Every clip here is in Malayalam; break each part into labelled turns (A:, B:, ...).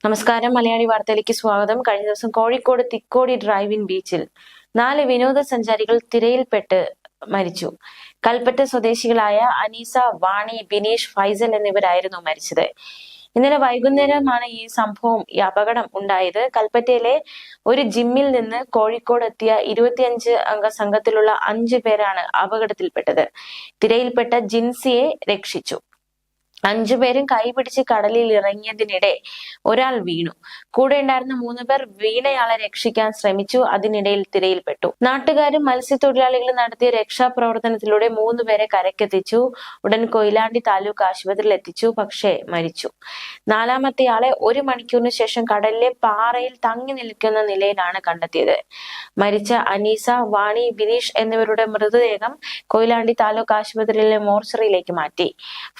A: നമസ്കാരം, മലയാളി വാർത്തയിലേക്ക് സ്വാഗതം. കഴിഞ്ഞ ദിവസം കോഴിക്കോട് തിക്കോടി ഡ്രൈവിൻ ബീച്ചിൽ 4 വിനോദസഞ്ചാരികൾ തിരയിൽപ്പെട്ട് മരിച്ചു. കൽപ്പറ്റ സ്വദേശികളായ അനീസ, വാണി, ബിനീഷ്, ഫൈസൽ എന്നിവരായിരുന്നു മരിച്ചത്. ഇന്നലെ വൈകുന്നേരമാണ് ഈ അപകടം ഉണ്ടായത്. കൽപ്പറ്റയിലെ ഒരു ജിമ്മിൽ നിന്ന് കോഴിക്കോട് എത്തിയ 25 അംഗ സംഘത്തിലുള്ള 5 പേരാണ് അപകടത്തിൽപ്പെട്ടത്. തിരയിൽപ്പെട്ട ജിൻസിയെ രക്ഷിച്ചു. 5 പേരും കൈപിടിച്ച് കടലിൽ ഇറങ്ങിയതിനിടെ ഒരാൾ വീണു. കൂടെ ഉണ്ടായിരുന്ന 3 പേർ വീണയാളെ രക്ഷിക്കാൻ ശ്രമിച്ചു. അതിനിടയിൽ തിരയിൽപ്പെട്ടു. നാട്ടുകാരും മത്സ്യത്തൊഴിലാളികളും നടത്തിയ രക്ഷാപ്രവർത്തനത്തിലൂടെ 3 പേരെ കരക്കെത്തിച്ചു. ഉടൻ കൊയിലാണ്ടി താലൂക്ക് ആശുപത്രിയിൽ എത്തിച്ചു. പക്ഷേ മരിച്ചു. 4ാമത്തെ ആളെ 1 മണിക്കൂറിന് ശേഷം കടലിലെ പാറയിൽ തങ്ങി നിൽക്കുന്ന നിലയിലാണ് കണ്ടെത്തിയത്. മരിച്ച അനീസ, വാണി, ബിനീഷ് എന്നിവരുടെ മൃതദേഹം കൊയിലാണ്ടി താലൂക്ക് ആശുപത്രിയിലെ മോർച്ചറിയിലേക്ക് മാറ്റി.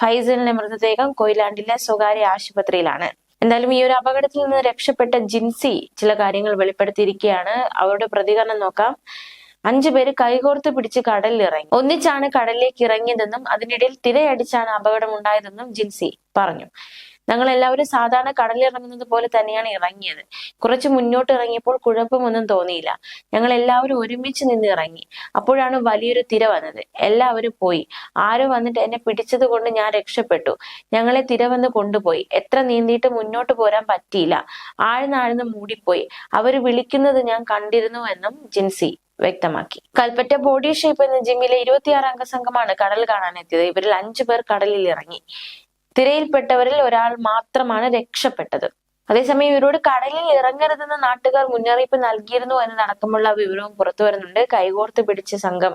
A: ഫൈസലിന്റെ മൃതദേഹം കൊയിലാണ്ടിലെ സ്വകാര്യ ആശുപത്രിയിലാണ്. എന്തായാലും ഈ ഒരു അപകടത്തിൽ നിന്ന് രക്ഷപ്പെട്ട ജിൻസി ചില കാര്യങ്ങൾ വെളിപ്പെടുത്തിയിരിക്കുകയാണ്. അവരുടെ പ്രതികരണം നോക്കാം. 5 പേര് കൈകോർത്ത് പിടിച്ച് കടലിൽ ഇറങ്ങി. ഒന്നിച്ചാണ് കടലിലേക്ക് ഇറങ്ങിയതെന്നും അതിനിടയിൽ തിരയടിച്ചാണ് അപകടം ഉണ്ടായതെന്നും ജിൻസി പറഞ്ഞു. ഞങ്ങൾ എല്ലാവരും സാധാരണ കടലിറങ്ങുന്നത് പോലെ തന്നെയാണ് ഇറങ്ങിയത്. കുറച്ച് മുന്നോട്ട് ഇറങ്ങിയപ്പോൾ കുഴപ്പമൊന്നും തോന്നിയില്ല. ഞങ്ങൾ എല്ലാവരും ഒരുമിച്ച് നിന്ന് ഇറങ്ങി. അപ്പോഴാണ് വലിയൊരു തിര വന്നത്. എല്ലാവരും പോയി. ആരോ വന്നിട്ട് എന്നെ പിടിച്ചത് കൊണ്ട് ഞാൻ രക്ഷപ്പെട്ടു. ഞങ്ങളെ തിര വന്ന് കൊണ്ടുപോയി. എത്ര നീന്തിയിട്ട് മുന്നോട്ട് പോരാൻ പറ്റിയില്ല. ആഴ്ന്നാഴ്ന്ന് മൂടിപ്പോയി. അവര് വിളിക്കുന്നത് ഞാൻ കണ്ടിരുന്നു എന്നും ജിൻസി വ്യക്തമാക്കി. കൽപ്പറ്റ ബോഡി ഷേപ്പ് എന്ന ജിമ്മിലെ 26 അംഗ സംഘമാണ് കടൽ കാണാനെത്തിയത്. ഇവരിൽ 5 പേർ കടലിൽ ഇറങ്ങി. തിരയിൽപ്പെട്ടവരിൽ ഒരാൾ മാത്രമാണ് രക്ഷപ്പെട്ടത്. അതേസമയം ഇവരോട് കടലിൽ ഇറങ്ങരുതെന്ന് നാട്ടുകാർ മുന്നറിയിപ്പ് നൽകിയിരുന്നു എന്നതടക്കമുള്ള വിവരവും പുറത്തു വരുന്നുണ്ട്. കൈകോർത്ത് പിടിച്ച സംഘം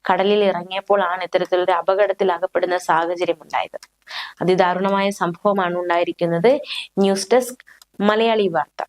A: കടലിൽ ഇറങ്ങിയപ്പോഴാണ് ഇത്തരത്തിലൊരു അപകടത്തിൽ അകപ്പെടുന്ന സാഹചര്യം ഉണ്ടായത്. അതിദാരുണമായ സംഭവമാണ് ഉണ്ടായിരിക്കുന്നത്. ന്യൂസ് ഡെസ്ക്, മലയാളി വാർത്ത.